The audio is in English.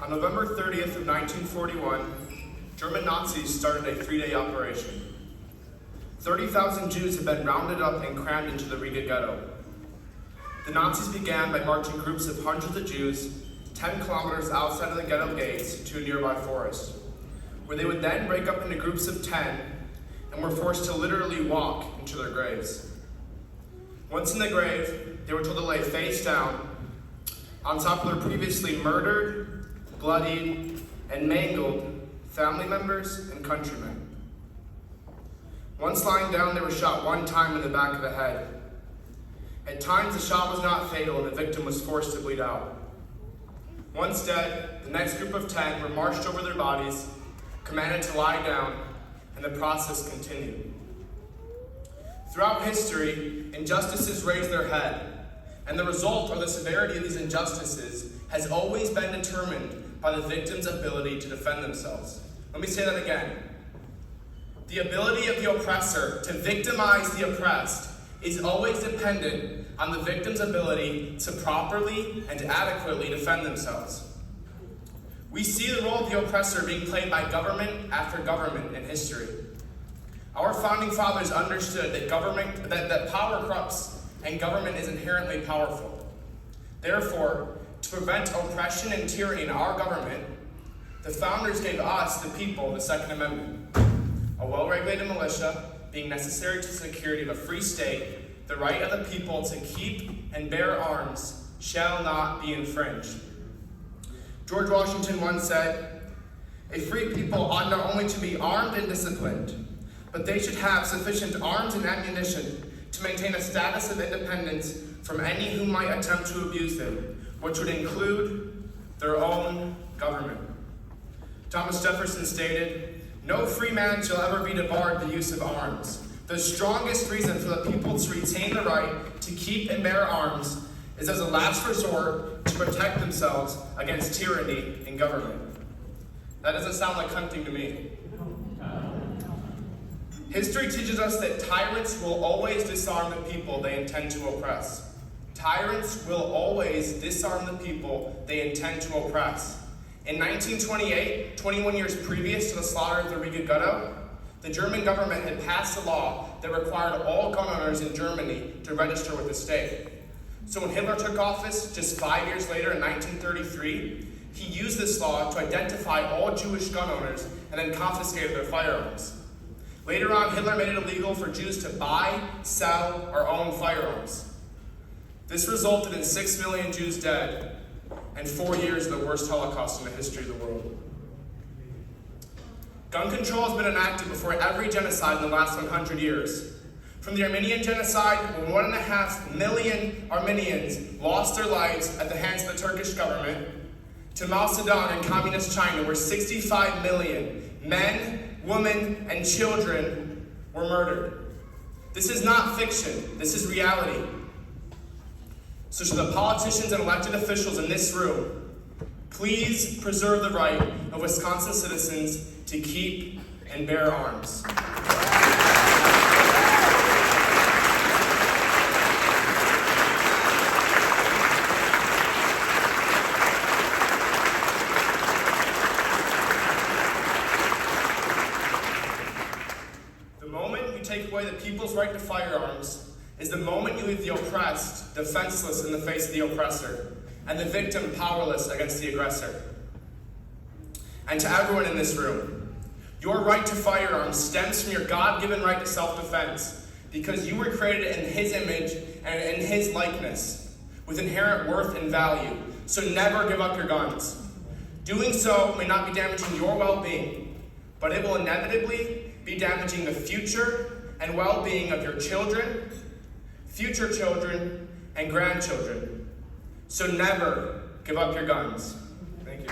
On November 30th of 1941, German Nazis started a 3-day operation. 30,000 Jews had been rounded up and crammed into the Riga ghetto. The Nazis began by marching groups of hundreds of Jews 10 kilometers outside of the ghetto gates to a nearby forest, where they would then break up into groups of 10 and were forced to literally walk into their graves. Once in the grave, they were told to lay face down on top of their previously murdered, bloodied, and mangled family members and countrymen. Once lying down, they were shot one time in the back of the head. At times, the shot was not fatal and the victim was forced to bleed out. Once dead, the next group of 10 were marched over their bodies, commanded to lie down, and the process continued. Throughout history, injustices raise their head, and the result or the severity of these injustices has always been determined by the victim's ability to defend themselves. Let me say that again. The ability of the oppressor to victimize the oppressed is always dependent on the victim's ability to properly and adequately defend themselves. We see the role of the oppressor being played by government after government in history. Our founding fathers understood that power corrupts and government is inherently powerful. Therefore, to prevent oppression and tyranny in our government, the founders gave us, the people, the Second Amendment. A well-regulated militia being necessary to the security of a free state, the right of the people to keep and bear arms shall not be infringed. George Washington once said, "A free people ought not only to be armed and disciplined, but they should have sufficient arms and ammunition to maintain a status of independence from any who might attempt to abuse them, which would include their own government." Thomas Jefferson stated, "No free man shall ever be debarred the use of arms. The strongest reason for the people to retain the right to keep and bear arms is as a last resort to protect themselves against tyranny in government." That doesn't sound like hunting to me. History teaches us that tyrants will always disarm the people they intend to oppress. Tyrants will always disarm the people they intend to oppress. In 1928, 21 years previous to the slaughter of the Riga ghetto, the German government had passed a law that required all gun owners in Germany to register with the state. So when Hitler took office just 5 years later in 1933, he used this law to identify all Jewish gun owners and then confiscated their firearms. Later on, Hitler made it illegal for Jews to buy, sell, or own firearms. This resulted in 6 million Jews dead and 4 years of the worst Holocaust in the history of the world. Gun control has been enacted before every genocide in the last 100 years. From the Armenian genocide, when 1.5 million Armenians lost their lives at the hands of the Turkish government, to Mao Zedong in communist China, where 65 million men, women, and children were murdered. This is not fiction, this is reality. So to the politicians and elected officials in this room, please preserve the right of Wisconsin citizens to keep and bear arms. The moment you take away the people's right to firearms is the moment you leave the oppressed defenseless in the face of the oppressor, and the victim powerless against the aggressor. And to everyone in this room, your right to firearms stems from your God-given right to self-defense, because you were created in His image and in His likeness, with inherent worth and value. So never give up your guns. Doing so may not be damaging your well-being, but it will inevitably be damaging the future and well-being of your children, future children, and grandchildren. So never give up your guns. Thank you.